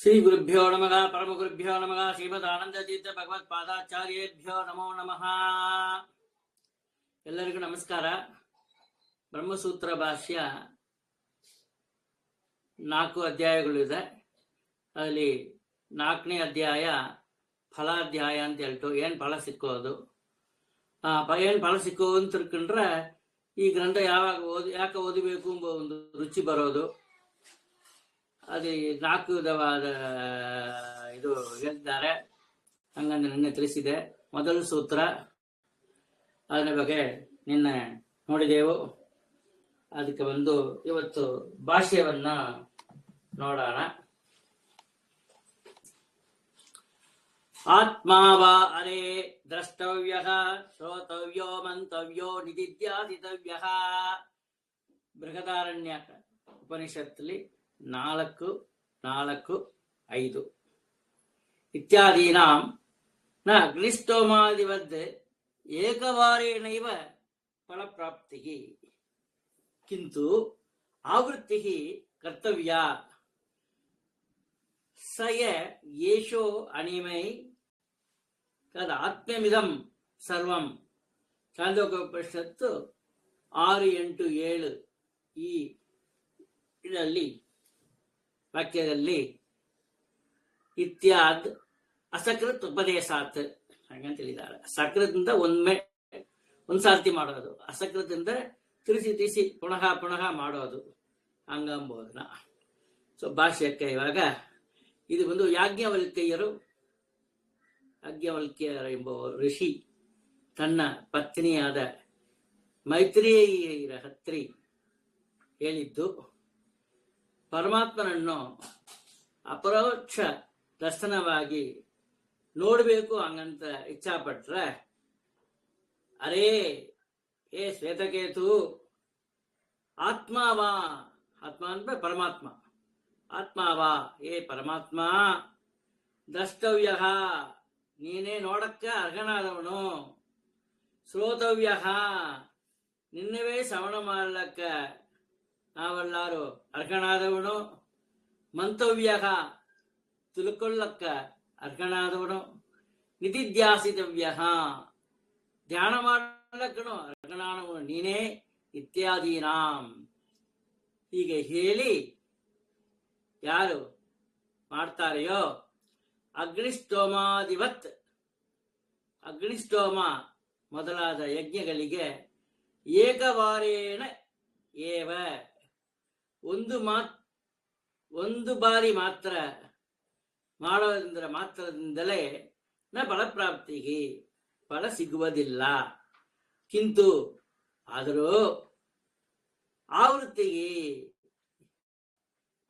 ಶ್ರೀ ಗುರುಭ್ಯೋ ನಮಃ ಪರಮ ಗುರುಭ್ಯೋ ನಮಃ ಶ್ರೀಮದ್ ಆನಂದ ತೀರ್ಥ ಭಗವತ್ ಪಾದಾಚಾರ್ಯೇಭ್ಯೋ ನಮೋ ನಮಃ. ಎಲ್ಲರಿಗೂ ನಮಸ್ಕಾರ. ಬ್ರಹ್ಮಸೂತ್ರ ಭಾಷ್ಯ 4 ಅಧ್ಯಾಯಗಳಿದೆ. ಅದರಲ್ಲಿ 4ನೇ ಅಧ್ಯಾಯ ಫಲಾಧ್ಯಾಯ ಅಂತ ಹೇಳ್ತು. ಏನ್ ಫಲ ಸಿಕ್ಕೋದು, ಏನ್ ಫಲ ಸಿಕ್ಕೋದು ಅಂತ ತಿಳ್ಕೊಂಡ್ರೆ ಈ ಗ್ರಂಥ ಯಾಕೆ ಓದಬೇಕು ಎಂಬ ಒಂದು ರುಚಿ ಬರೋದು. ಅದು 4 ವಿಧವಾದ ಇದು ಹೇಳಿದ್ದಾರೆ. ಹಂಗಂದ್ರೆ ನಿನ್ನೆ ತಿಳಿಸಿದೆ. ಮೊದಲ ಸೂತ್ರ, ಅದರ ಬಗ್ಗೆ ನಿನ್ನೆ ನೋಡಿದೆವು. ಅದಕ್ಕೆ ಒಂದು ಇವತ್ತು ಭಾಷ್ಯವನ್ನ ನೋಡೋಣ. ಆತ್ಮಾವ ಅರೆ ದ್ರಷ್ಟವ್ಯ ಶ್ರೋತವ್ಯೋ ಮಂತವ್ಯೋ ನಿಧಿಧ್ಯಾಸಿತವ್ಯ. ಬೃಹದಾರಣ್ಯಕ ಉಪನಿಷತ್ತಲ್ಲಿ 4:4-5 ಇತ್ಯಾದೀನಾಂ ನ ಅಗ್ನಿಸ್ತೋಮಾದಿವದ್ ಏಕವಾರೇಣೈವ ಫಲಪ್ರಾಪ್ತಿಃ ಕಿಂತು ಆವೃತ್ತಿಃ ಕರ್ತವ್ಯ ಸಯ ಯೇಷೋ ಅನಿಮೈ ತದಾತ್ಮ್ಯಮಿದಂ ಸರ್ವಂ. ಛಾಂದೋಗ್ಯೋಪನಿಷತ್ತು 6-8-7 ಈ ಇದರಲ್ಲಿ ವಾಕ್ಯದಲ್ಲಿ ಇತ್ಯಾದ್ ಅಸಕೃತ್ ಉಪದೇಶಾತ್ ಹಾಗಂತ ಹೇಳಿದ್ದಾರೆ. ಸಕೃತಿಂದ ಒಂದ್ಸಾರ್ತಿ ಮಾಡೋದು, ಅಸಕೃತಿಂದ ತಿಳಿಸಿ ಪುನಃ ಮಾಡೋದು, ಹಂಗಂಬೋದನ್ನ. ಸೊ ಭಾಷ್ಯಕ್ಕೆ ಇವಾಗ ಇದು ಒಂದು ಯಾಜ್ಞವಲ್ಕ್ಯರು ಎಂಬ ಋಷಿ ತನ್ನ ಪತ್ನಿಯಾದ ಮೈತ್ರೇಯಿಯರ ಹತ್ರಿ ಹೇಳಿದ್ದು, ಪರಮಾತ್ಮನನ್ನು ಅಪರೋಕ್ಷ ದರ್ಶನವಾಗಿ ನೋಡಬೇಕು ಹಂಗಂತ ಇಚ್ಛಾಪಟ್ರೆ, ಅರೇ ಏ ಶ್ವೇತಕೇತು, ಆತ್ಮಾವಾ, ಆತ್ಮ ಅಂದ್ರೆ ಪರಮಾತ್ಮ, ಆತ್ಮಾವಾ ಏ ಪರಮಾತ್ಮ, ದ್ರಷ್ಟವ್ಯ ನೀನೇ ನೋಡಕ್ಕ ಅರ್ಹನಾದವನು, ಶ್ರೋತವ್ಯ ನಿನ್ನವೇ ಶ್ರವಣ ಮಾಡ್ಲಕ್ಕ ನಾವೆಲ್ಲಾರು ಅರ್ಹನಾದವನು, ಮಂತವ್ಯ ತಿಳ್ಕೊಳ್ಳಕ್ಕ ಅರ್ಹನಾದವನು, ನಿಧಿಧ್ಯಾಸಿತವ್ಯ ಧ್ಯಾನ ಮಾಡ್ಲಕ್ಕನು ಅರ್ಹನಾದವನು ನೀನೇ, ಇತ್ಯಾದೀನಾಂ ಹೀಗೆ ಹೇಳಿ ಯಾರು ಮಾಡ್ತಾರೆಯೋ ಅಗ್ನಿಸ್ತೋಮಾದಿವತ್, ಅಗ್ನಿಸ್ತೋಮ ಮೊದಲಾದ ಯಜ್ಞಗಳಿಗೆ ಏಕವಾರೇಣ ಏವ ಒಂದು ಬಾರಿ ಮಾತ್ರ ಮಾಡೋದ್ರಿಂದ ಮಾತ್ರದಿಂದಲೇ ನ ಫಲಪ್ರಾಪ್ತಿಗೆ ಫಲ ಸಿಗುವುದಿಲ್ಲ. ಕಿಂತು ಆದರೂ ಆವೃತ್ತಿಗೆ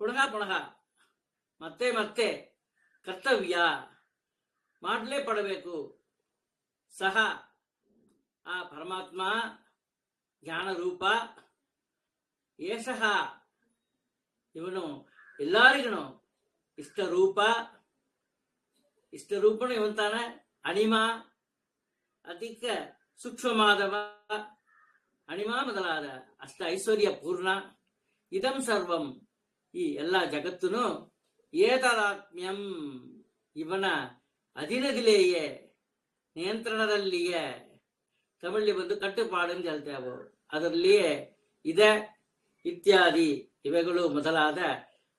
ಪುನಃ ಮತ್ತೆ ಕರ್ತವ್ಯ ಮಾಡಲೇ ಪಡಬೇಕು. ಸಹ ಆ ಪರಮಾತ್ಮ ಜ್ಞಾನ ರೂಪ, ಏಷಃ ಇವನು ಎಲ್ಲರಿಗೂ ಇಷ್ಟರೂಪನು ಇವಂತಾನ, ಅಣಿಮ ಅಧಿಕ ಸೂಕ್ಷ್ಮವಾದವ, ಅಣಿಮ ಮೊದಲಾದ ಅಷ್ಟ ಐಶ್ವರ್ಯ ಪೂರ್ಣ, ಇದಂ ಸರ್ವಂ ಈ ಎಲ್ಲ ಜಗತ್ತುನು, ಏತದಾತ್ಮ್ಯಂ ಇವನ ಅಧೀನದಿಲೇಯೇ, ನಿಯಂತ್ರಣದಲ್ಲಿಯೇ, ತಮಿಳಿ ಬಂದು ಕಟ್ಟುಪಾಡು ಅಂತ ಹೇಳ್ತೇವೆ, ಅದರಲ್ಲಿಯೇ ಇದೆ. ಇತ್ಯಾದಿ ಇವೆಗಳು ಮೊದಲಾದ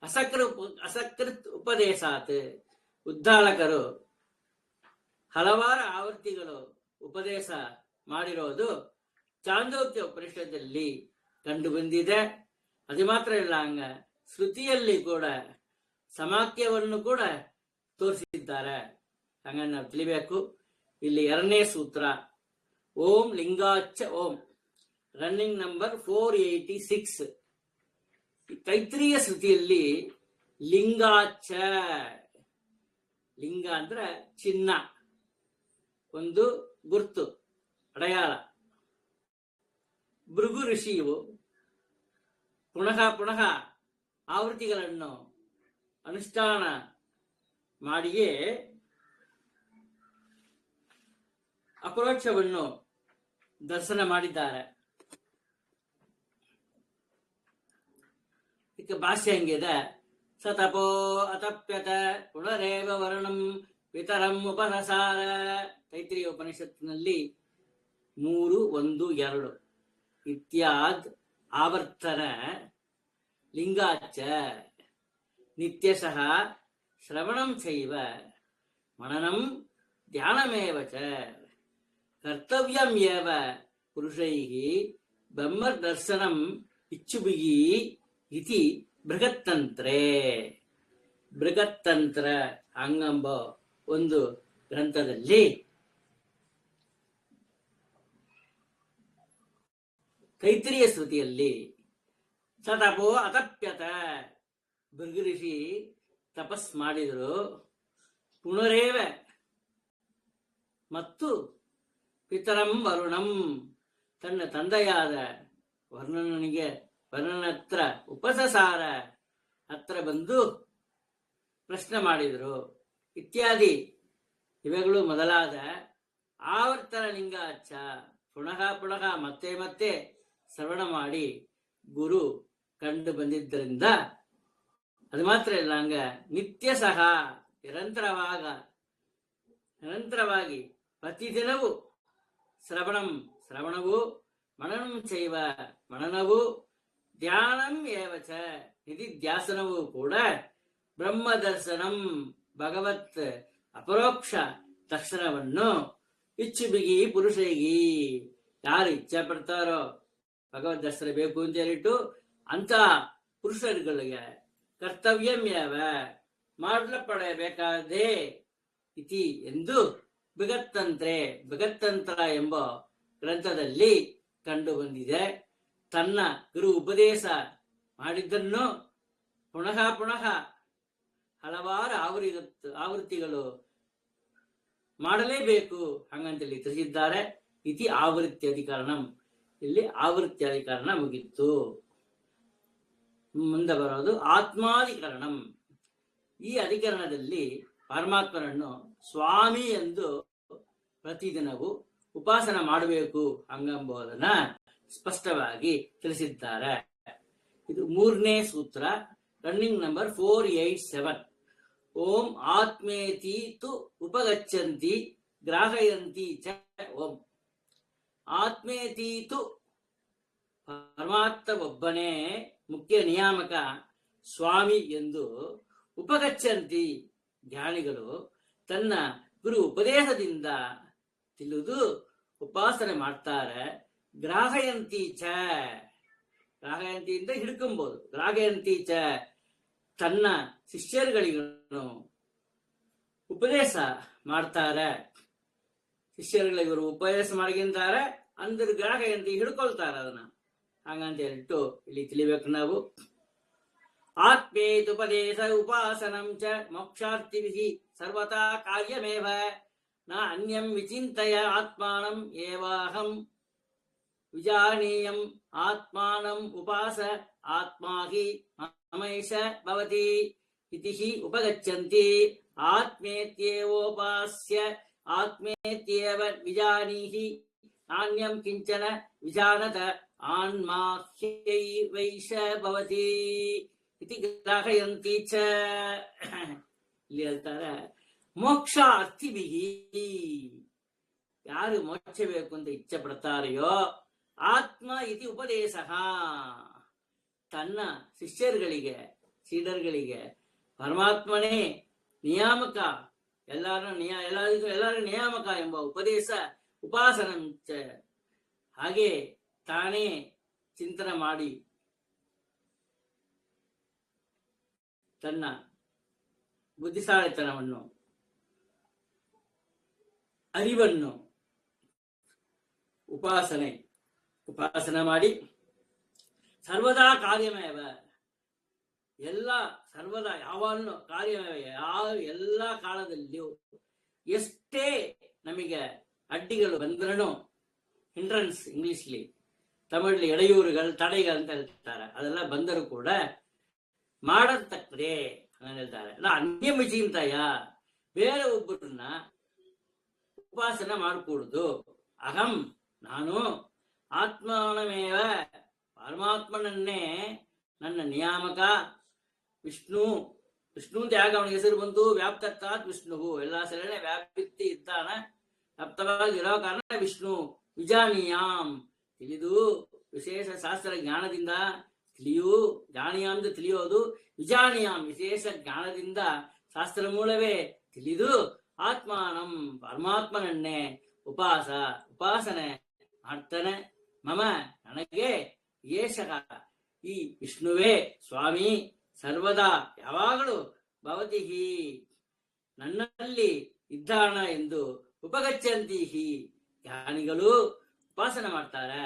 ಅಸಕೃತ್ ಉಪದೇಶಾತ್ ಉದ್ದಾಲಕರು ಹಲವಾರು ಆವೃತ್ತಿಗಳು ಉಪದೇಶ ಮಾಡಿರೋದು ಚಾಂದೋಗ್ಯ ಉಪನಿಷತ್ತಲ್ಲಿ ಕಂಡು ಬಂದಿದೆ. ಅದು ಮಾತ್ರ ಇಲ್ಲ, ಹಂಗ ಶ್ರುತಿಯಲ್ಲಿ ಕೂಡ ಸಮಾಖ್ಯವನ್ನು ಕೂಡ ತೋರಿಸಿದ್ದಾರೆ. ಹಂಗ ನಾವು ತಿಳಿಬೇಕು. ಇಲ್ಲಿ 2ನೇ ಸೂತ್ರ, ಓಂ ಲಿಂಗಾಚ್ಚ ಓಂ, ರನ್ನಿಂಗ್ ನಂಬರ್ 486. ತೈತ್ರೀಯ ಶ್ರುತಿಯಲ್ಲಿ ಲಿಂಗಾಚ್ಚ, ಲಿಂಗ ಅಂದ್ರೆ ಚಿನ್ನ, ಒಂದು ಗುರ್ತು, ಅಡೆಯಾಳ. ಭೃಗು ಋಷಿಯು ಪುನಃ ಆವೃತ್ತಿಗಳನ್ನು ಅನುಷ್ಠಾನ ಮಾಡಿಯೇ ಅಪರೋಕ್ಷವನ್ನು ದರ್ಶನ ಮಾಡಿದ್ದಾರೆ. ಇದಕ್ಕೆ ಭಾಷ್ಯ ಹೆಂಗಿದೆ, ಸತಪೋ ಅತಪ್ಯತ ಪುನರೇವ ವರ್ಣಂ ಪಿತರಂ ಉಪಸಸಾರ. ತೈತ್ರಿಯ ಉಪನಿಷತ್ತಿನಲ್ಲಿ 3, 1, 2 ಇತ್ಯಾದ್ ಆವರ್ತನ ಲಿಂಗಾಚ ನಿತ್ಯಶಃ ಶ್ರವಣಂ ಚೈವ ಮನನಂ ಧ್ಯಾನಮೇವ ಚ ಕರ್ತವ್ಯಂ ಏವ ಪುರುಷೈಃ ಬ್ರಹ್ಮದರ್ಶನಂ ಇಚ್ಛುಭಿಃ ಇತಿ ಬೃಹತ್ತಂತ್ರೇ. ಬೃಹತ್ತಂತ್ರ ಹಂಗಂಬ ಒಂದು ಗ್ರಂಥದಲ್ಲಿ ತೈತ್ರಿಯ ಶ್ರುತಿಯಲ್ಲಿ ಸತಪೋ ಅತಪ್ಯತ, ಭೃಗು ಋಷಿ ತಪಸ್ ಮಾಡಿದರು. ಪುನರೇವ ಮತ್ತು ಪಿತರಂ ವರುಣಂ, ತನ್ನ ತಂದೆಯಾದ ವರ್ಣನತ್ರ ಉಪಸಸಾರ ಹತ್ರ ಬಂದು ಪ್ರಶ್ನೆ ಮಾಡಿದರು. ಇತ್ಯಾದಿ ಇವೆಗಳು ಮೊದಲಾದ ಆವರ್ತನ ಲಿಂಗಾಚ ಪುನಃ ಪುನಃ ಮತ್ತೆ ಮತ್ತೆ ಶ್ರವಣ ಮಾಡಿ ಗುರು ಕಂಡು ಬಂದಿದ್ದರಿಂದ ಅದು ಮಾತ್ರ ಇಲ್ಲ, ಹಂಗ ನಿತ್ಯ ಸಹ ನಿರಂತರವಾಗಿ ಪ್ರತಿದಿನವೂ ಶ್ರವಣವು ಮನನಂ ಚೈವ ಮನನವು ಧ್ಯಾನಂ ಏವಚ ನಿಧಿಧ್ಯಾಸನವೂ ಕೂಡ ಬ್ರಹ್ಮ ದರ್ಶನಂ ಭಗವತ್ ಅಪರೋಕ್ಷ ದರ್ಶನವನ್ನು ಇಚ್ಛುಬಿಗಿ ಪುರುಷೈಗಿ, ಯಾರು ಇಚ್ಛೆ ಪಡ್ತಾರೋ ಭಗವದ್ ದರ್ಶನ ಬೇಕು ಅಂತ ಹೇಳಿಟ್ಟು ಅಂತ ಪುರುಷರುಗಳಿಗೆ ಕರ್ತವ್ಯಂ ಯಾವ ಮಾಡಲ್ಪಡಬೇಕಾದೇ ಇತಿ ಎಂದು ಬೃಹತ್ತಂತ್ರ ಎಂಬ ಗ್ರಂಥದಲ್ಲಿ ಕಂಡು ಬಂದಿದೆ. ತನ್ನ ಗುರು ಉಪದೇಶ ಮಾಡಿದ್ದನ್ನು ಪುನಃ ಹಲವಾರು ಆವೃತ್ತಿಗಳು ಮಾಡಲೇಬೇಕು ಹಂಗಂತೇಳಿ ತಿಳಿಸಿದ್ದಾರೆ. ಇತಿ ಆವೃತ್ತಿ ಅಧಿಕರಣಂ, ಇಲ್ಲಿ ಆವೃತ್ತಿ ಅಧಿಕರಣ ಮುಗಿತ್ತು. ಮುಂದೆ ಬರೋದು ಆತ್ಮಾಧಿಕರಣಂ. ಈ ಅಧಿಕರಣದಲ್ಲಿ ಪರಮಾತ್ಮನನ್ನು ಸ್ವಾಮಿ ಎಂದು ಪ್ರತಿದಿನವೂ ಉಪಾಸನ ಮಾಡಬೇಕು ಹಂಗಂಬುದನ್ನ ಸ್ಪಷ್ಟವಾಗಿ ತಿಳಿಸಿದ್ದಾರೆ. ಇದು 3ನೇ ಸೂತ್ರ, ರನ್ನಿಂಗ್ ನಂಬರ್ 487. ಓಂ ಆತ್ಮೇತಿ ತು ಉಪಗಚ್ಚಂತಿ ಗ್ರಾಹಯಂತಿ ಚ ಓಂ. ಆತ್ಮೇತಿ ತು ಪರಮಾತ್ಮ ಒಬ್ಬನೇ ಮುಖ್ಯ ನಿಯಾಮಕ ಸ್ವಾಮಿ ಎಂದು ಉಪಗಚ್ಚಂತಿ ಜ್ಞಾನಿಗಳು ತನ್ನ ಗುರು ಉಪದೇಶದಿಂದ ತಿಳಿದು ಉಪಾಸನೆ ಮಾಡ್ತಾರೆ. ಗ್ರಾಹಯಂತಿ ಗ್ರಾಹಯಂತಿಯಿಂದ ಹಿಡ್ಕೊಂಬೋದು. ಗ್ರಾಹಯಂತಿ ಚ ತನ್ನ ಶಿಷ್ಯರುಗಳಿಗೂ ಉಪದೇಶ ಮಾಡ್ತಾರೆ. ಶಿಷ್ಯರುಗಳಿಗೆ ಇವರು ಉಪದೇಶ ಮಾಡ್ಗಿಂತಾರೆ ಅಂದ್ರೆ ಗ್ರಾಹಯಂತಿ ಹಿಡ್ಕೊಳ್ತಾರ ಅದನ್ನ. ಹಂಗಂತ ಹೇಳಿಟ್ಟು ಇಲ್ಲಿ ತಿಳಿಬೇಕು ನಾವು. ಆತ್ಮೇದುಪದೇಶ ಉಪಾಸನಂ ಚ ಮೋಕ್ಷಾರ್ಥಿಭಿಃ ಸರ್ವತಾ ಕಾರ್ಯಮೇವ ನ ಅನ್ಯಂ ವಿಚಿಂತಯ ಆತ್ಮಾನಂ ಏವಾಹಂ ವಿಜಾನೀಯಂ ಆತ್ಮಾನಂ ಉಪಾಸ ಆತ್ಮಾ ಹಿ ಮಮೈಷ ಭವತಿ ಇತಿ ಹಿ ಉಪಗಚ್ಚಂತಿ. ಆತ್ಮೇತ್ಯೇವೋಪಾಸ್ಯ ಆತ್ಮೇತ್ಯೇವ ವಿಜಾನೀಹಿ ನಾನ್ಯಂ ಕಿಂಚನ ವಿಜಾನತ ಆನ್ಮಾ ಹ್ಯೈವೈಷ ಭವತಿ ಇತಿ ಗ್ರಾಹಯಂತಿ ಚ. ಇಲ್ಲಿ ಹೇಳ್ತಾರೆ ಮೋಕ್ಷಾರ್ಥಿಭಿಹಿ, ಯಾರು ಮೋಕ್ಷ ಬೇಕು ಅಂತ ಇಚ್ಛೆ ಪಡ್ತಾರೆಯೋ ಆತ್ಮ ಇತಿ ಉಪದೇಶ, ತನ್ನ ಶಿಷ್ಯರುಗಳಿಗೆ ಸೀಡರ್ಗಳಿಗೆ ಪರಮಾತ್ಮನೇ ನಿಯಾಮಕ, ಎಲ್ಲರಿಗೂ ನಿಯಾಮಕ ಎಂಬ ಉಪದೇಶ ಉಪಾಸನಂಚ. ಹಾಗೆ ತಾನೇ ಚಿಂತನೆ ಮಾಡಿ ತನ್ನ ಬುದ್ಧಿಶಾಲಿತನವನ್ನು ಅರಿವನ್ನು ಉಪಾಸನೆ ಮಾಡಿ ಸರ್ವದಾ ಕಾರ್ಯಮೇವ, ಸರ್ವದಾ ಯಾವಾಗಲೂ ಕಾರ್ಯಮೇವ, ಎಲ್ಲ ಕಾಲದಲ್ಲಿಯೂ ಎಷ್ಟೇ ನಮಗೆ ಅಡ್ಡಿಗಳು ಬಂದ್ರೂ, ಹಿಂಡ್ರನ್ಸ್ ಇಂಗ್ಲಿಷ್ಲಿ, ತಮಿಳ್ಲಿ ಎಡೆಯೂರುಗಳು ತಡೆಗಳು ಅಂತ ಹೇಳ್ತಾರೆ, ಅದೆಲ್ಲ ಬಂದರೂ ಕೂಡ ಮಾಡತಕ್ಕದೆ ಅಂತ ಹೇಳ್ತಾರೆ. ಅನ್ಯ ವಿಚಿಂತಯ, ಬೇರೆ ಒಬ್ಬರನ್ನ ಉಪಾಸನೆ ಮಾಡಕೂಡುದು. ಅಹಂ ನಾನು ಆತ್ಮನಮೇವ ಪರಮಾತ್ಮನನ್ನೇ ನನ್ನ ನಿಯಾಮಕ, ವಿಷ್ಣು ವಿಷ್ಣು ಅಂತ ಯಾಕೆ ಅವನಿಗೆ ಹೆಸರು ಬಂತು? ವ್ಯಾಪ್ತತ್ವಾತ್ ವಿಷ್ಣು, ಎಲ್ಲಾ ಸೆಳೆನೆ ವ್ಯಾಪ್ತಿ ಇದ್ದಾನ, ವ್ಯಾಪ್ತವಾಗಿ ಇರೋ ಕಾರಣ ವಿಷ್ಣು. ವಿಜಾನೀಯಾಂ, ತಿಳಿದು ವಿಶೇಷ ಶಾಸ್ತ್ರ ಜ್ಞಾನದಿಂದ ತಿಳಿಯು. ಜಾನೀಯಾಂ ತಿಳಿಯೋದು, ವಿಜಾನೀಯಾಂ ವಿಶೇಷ ಜ್ಞಾನದಿಂದ ಶಾಸ್ತ್ರ ಮೂಲವೇ ತಿಳಿದು ಆತ್ಮಾನಂ ಪರಮಾತ್ಮನನ್ನೇ ಉಪಾಸನೆ ಮಾಡ್ತಾನೆ. ಮಮ ನನಗೆ ಏಷಃ ಈ ವಿಷ್ಣುವೇ ಸ್ವಾಮಿ ಸರ್ವದಾ ಯಾವಾಗಲೂ ಭವತಿ ನನ್ನಲ್ಲಿ ಇದ್ದಾನ ಎಂದು ಉಪಗಚ್ಚಂತಿ ಜ್ಞಾನಿಗಳು ಉಪಾಸನೆ ಮಾಡ್ತಾರೆ.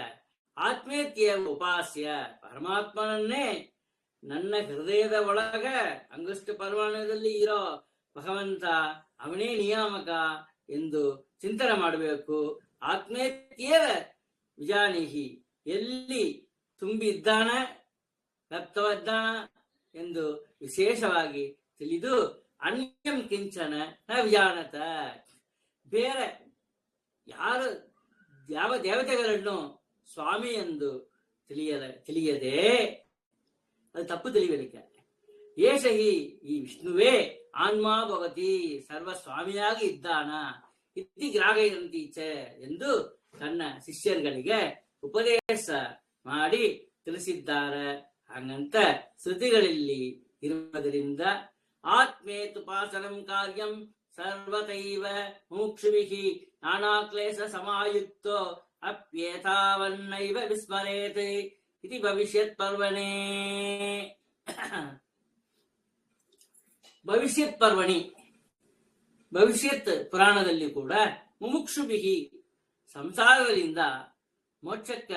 ಆತ್ಮೇತ್ಯ ಉಪಾಸ್ಯ ಪರಮಾತ್ಮನನ್ನೇ ನನ್ನ ಹೃದಯದ ಒಳಗ ಅಂಗುಷ್ಟ ಪರಮಾಣುದಲ್ಲಿ ಇರೋ ಭಗವಂತ ಅವನೇ ನಿಯಾಮಕ ಎಂದು ಚಿಂತನೆ ಮಾಡಬೇಕು. ಆತ್ಮೇತ್ಯೇವ ವಿಜಾನಿಹಿ, ಎಲ್ಲಿ ತುಂಬಿದ್ದಾನ ವ್ಯಕ್ತವಿದ್ದಾನ ಎಂದು ವಿಶೇಷವಾಗಿ ತಿಳಿದು ಅನ್ಯಂ ಕಿಂಚನ ನ ವಿಜಾನತ, ಬೇರೆ ಯಾವ ದೇವತೆಗಳನ್ನು ಸ್ವಾಮಿ ಎಂದು ತಿಳಿಯದೆ, ಅದು ತಪ್ಪು ತಿಳಿಯಲಿಕ್ಕೆ. ಏಷಹಿ ಈ ವಿಷ್ಣುವೇ ಆನ್ಮಾ ಭವತಿ ಸರ್ವಸ್ವಾಮಿಯಾಗಿ ಇದ್ದಾನ ಇತಿ ಗ್ರಾಹಯಂತೀಚ ಎಂದು ತನ್ನ ಶಿಷ್ಯರುಗಳಿಗೆ ಉಪದೇಶ ಮಾಡಿ ತಿಳಿಸಿದ್ದಾರೆ. ಹಂಗಂತ ಶ್ರುತಿಗಳಲ್ಲಿ ಇರುವುದರಿಂದ ಆತ್ಮೇತುಪಾಸನಂ ಕಾರ್ಯಂ ಸರ್ವತೈವ ಮುಮುಕ್ಷುಭಿಃ ನಾನಾ ಕ್ಲೇಶ ಸಮಾಯುಕ್ತೋ ಅಪ್ಯೇತಾವನ್ನೈವ ವಿಸ್ಮರೇತ್ ಇತಿ ಭವಿಷ್ಯತ್ ಪರ್ವಣೇ. ಭವಿಷ್ಯತ್ ಪರ್ವಣಿ, ಭವಿಷ್ಯತ್ ಪುರಾಣದಲ್ಲಿ ಕೂಡ ಮುಮುಕ್ಷುಭಿಃ ಸಂಸಾರದಿಂದ ಮೋಕ್ಷಕ್ಕ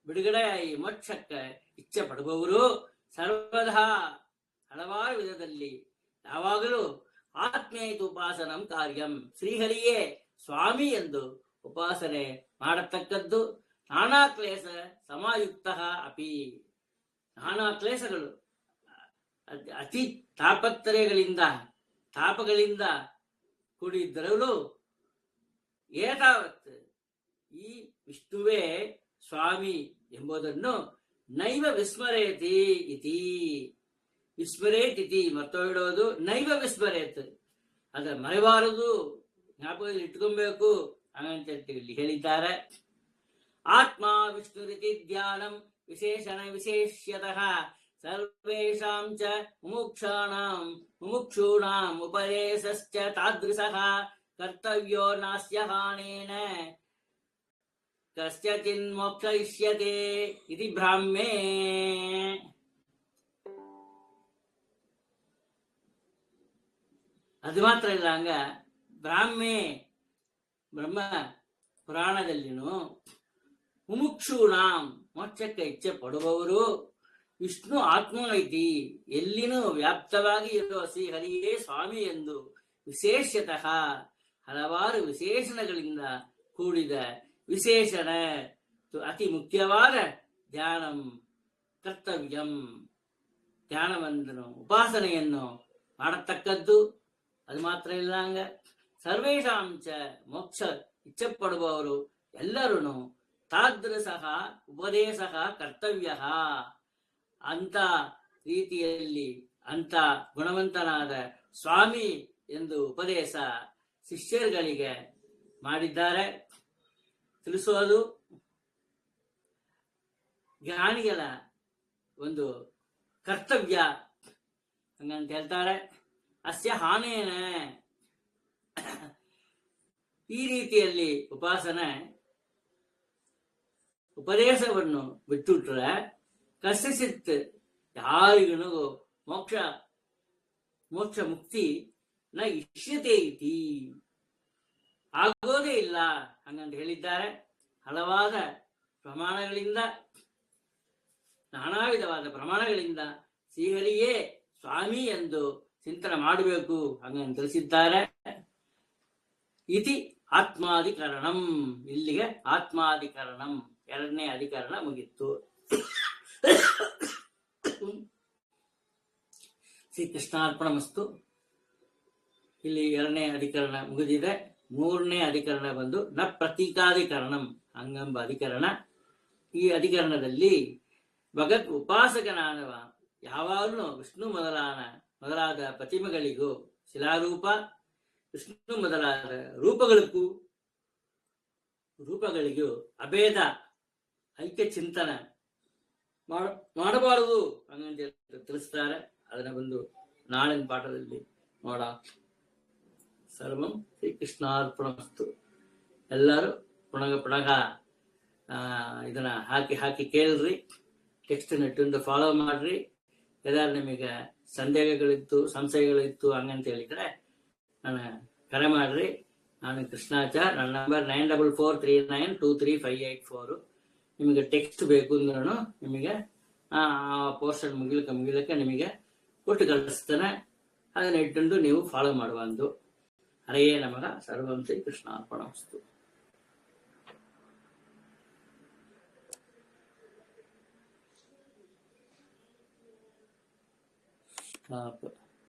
ಬಿಡುಗಡೆಯಾಗಿ ಮೋಕ್ಷಕ್ಕ ಇಚ್ಛೆ ಪಡುವವರು ಸರ್ವದಾ ಹಲವಾರು ವಿಧದಲ್ಲಿ ಯಾವಾಗಲೂ ಆತ್ಮೇತು ಉಪಾಸನಂ ಕಾರ್ಯಂ ಶ್ರೀಹರಿಯೇ ಸ್ವಾಮಿ ಎಂದು ಉಪಾಸನೆ ಮಾಡತಕ್ಕದ್ದು. ನಾನಾ ಕ್ಲೇಶ ಸಮಾಯುಕ್ತ ಅಪಿ, ನಾನಾ ಕ್ಲೇಶಗಳು ಅತಿ ತಾಪಗಳಿಂದ ಕೂಡಿದ್ದರಲು ಏತಾವತ್ ಈ ವಿಷ್ಣುವೇ ಸ್ವಾಮಿ ಎಂಬುದನ್ನು ನೈವ ವಿಸ್ಮರೇತಿ ಇತಿ, ವಿಸ್ಮರೇತ್ ಇತಿ ಮರ್ತೋಗಿಡೋದು, ನೈವ ವಿಸ್ಮರೇತ್ ಅದ ಮರೆಬಾರದು, ಜ್ಞಾಪಕದಲ್ಲಿ ಇಟ್ಕೊಬೇಕು ಹಾಗಂತ ಇಲ್ಲಿ ಹೇಳಿದ್ದಾರೆ. ಆತ್ಮ ವಿಷ್ಣು ರೀತಿ ಧ್ಯಾನಂ ವಿಶೇಷಣ ವಿಶೇಷ್ಯತಃ ಸರ್ವೇಷಾಂ ಚ ಮುಮುಕ್ಷೂಣಾಂ ಉಪದೇಶಶ್ಚ ತಾದೃಶಃ ಕರ್ತವ್ಯೋ ನಾಸ್ಯ ಹಾನೇನ ಕಸ್ಯಚಿನ್ ಮೋಕ್ಷಯಿಷ್ಯತೆ ಇತಿ ಬ್ರಾಹ್ಮೇ. ಅದು ಮಾತ್ರ ಇಲ್ಲ, ಹಂಗ ಬ್ರಾಹ್ಮೆ ಬ್ರಹ್ಮ ಪುರಾಣದಲ್ಲಿನೂ ಮುಮುಕ್ಷೂಣಾಂ ಮೋಕ್ಷಕ್ಕೆ ಇಚ್ಛೆ ಪಡುವವರು ವಿಷ್ಣು ಆತ್ಮ ಐತಿ ಎಲ್ಲಿನೂ ವ್ಯಾಪ್ತವಾಗಿ ಇರುವ ಶ್ರೀಹರಿಯೇ ಸ್ವಾಮಿ ಎಂದು ವಿಶೇಷತಃ ಹಲವಾರು ವಿಶೇಷಣಗಳಿಂದ ಕೂಡಿದ ವಿಶೇಷಣ ಅತಿ ಮುಖ್ಯವಾದ ಧ್ಯಾನಂ ಕರ್ತವ್ಯಂ, ಧ್ಯಾನವನ್ನು ಉಪಾಸನೆಯನ್ನು ಮಾಡತಕ್ಕದ್ದು. ಅದು ಮಾತ್ರ ಇಲ್ಲ, ಹಂಗ ಸರ್ವೇಶಾಂಚ ಮೋಕ್ಷ ಇಚ್ಛೆ ಪಡುವವರು ಎಲ್ಲರೂ ತಾದೃಶಃ ಉಪದೇಶ ಕರ್ತವ್ಯ, ಅಂತ ರೀತಿಯಲ್ಲಿ ಅಂತ ಗುಣವಂತನಾದ ಸ್ವಾಮಿ ಎಂದು ಉಪದೇಶ ಶಿಷ್ಯರುಗಳಿಗೆ ಮಾಡಿದ್ದಾರೆ. ತಿಳಿಸೋದು ಜ್ಞಾನಿಗಳ ಒಂದು ಕರ್ತವ್ಯ ಹಂಗಂತ ಹೇಳ್ತಾರೆ. ಅಸ್ಯ ಹಾನೇನ, ಈ ರೀತಿಯಲ್ಲಿ ಉಪದೇಶವನ್ನು ಬಿಟ್ಟುಟ್ರೆ ಕಸಿಸಿತ್ ಯಾರಿಗೂ ಮೋಕ್ಷ ಮುಕ್ತಿ ನ ಇಷ್ಯತೆ ಇತಿ, ಆಗೋದೇ ಇಲ್ಲ ಹಂಗಂತ ಹೇಳಿದ್ದಾರೆ. ಹಲವಾದ ಪ್ರಮಾಣಗಳಿಂದ, ನಾನಾ ವಿಧವಾದ ಪ್ರಮಾಣಗಳಿಂದ ಶ್ರೀಹರಿಯೇ ಸ್ವಾಮಿ ಎಂದು ಚಿಂತನೆ ಮಾಡಬೇಕು ಹಂಗಂತ ತಿಳಿಸಿದ್ದಾರೆ. ಇತಿ ಆತ್ಮಾಧಿಕರಣಂ, ಇಲ್ಲಿಗೆ ಆತ್ಮಾಧಿಕರಣಂ ಎರಡನೇ ಅಧಿಕರಣ ಮುಗಿತ್ತು. ಶ್ರೀಕೃಷ್ಣಾರ್ಪಣಮಸ್ತು. ಇಲ್ಲಿ ಎರಡನೇ ಅಧಿಕರಣ ಮುಗಿದಿದೆ. ಮೂರನೇ ಅಧಿಕರಣ ಬಂದು ನ ಪ್ರತೀಕಾಧಿಕರಣಂ ಹಂಗಂಬ ಅಧಿಕರಣ. ಈ ಅಧಿಕರಣದಲ್ಲಿ ಭಗತ್ ಉಪಾಸಕನಾದವ ಯಾವಾಗಲೂ ವಿಷ್ಣು ಮೊದಲಾದ ಪ್ರತಿಮೆಗಳಿಗೂ ಶಿಲಾರೂಪ ವಿಷ್ಣು ಮೊದಲಾದ ರೂಪಗಳಿಗೂ ಅಭೇದ ಐಕ್ಯ ಚಿಂತನ ಮಾಡಬಾರದು ಹಂಗಂತ ತಿಳಿಸ್ತಾರೆ. ಅದನ್ನ ಬಂದು ನಾಳಿನ ಪಾಠದಲ್ಲಿ ನೋಡ. ಸರ್ವಂ ಶ್ರೀಕೃಷ್ಣಾರ್ಪಣಮಸ್ತು. ಎಲ್ಲರೂ ಪುನಗ ಇದನ್ನ ಹಾಕಿ ಕೇಳ್ರಿ. ಟೆಕ್ಸ್ಟ್ ನೆಟ್ಟಿಂದ ಫಾಲೋ ಮಾಡ್ರಿ. ಏನಾದ್ರು ನಿಮಗೆ ಸಂಶಯಗಳಿತ್ತು ಹಂಗಂತ ಹೇಳಿದ್ರೆ ನಾನು ಕರೆ ಮಾಡ್ರಿ. ನಾನು ಕೃಷ್ಣಾಚಾರ್. ನನ್ನ ನಂಬರ್ 9443923584. ನಿಮಗೆ ಟೆಕ್ಸ್ಟ್ ಬೇಕು ಅಂದ್ರೂ ನಿಮಗೆ ಆ ಪೋರ್ಷನ್ ಮುಗಿಲಕ್ಕೆ ನಿಮಗೆ ಕೊಟ್ಟು ಕಳಿಸ್ತಾನೆ. ಅದನ್ನ ಇಟ್ಟುಕೊಂಡು ನೀವು ಫಾಲೋ ಮಾಡುವಂದು. ಹರೇ ನಮಃ. ಸರ್ವಂ ಶ್ರೀ ಕೃಷ್ಣಾರ್ಪಣಮಸ್ತು.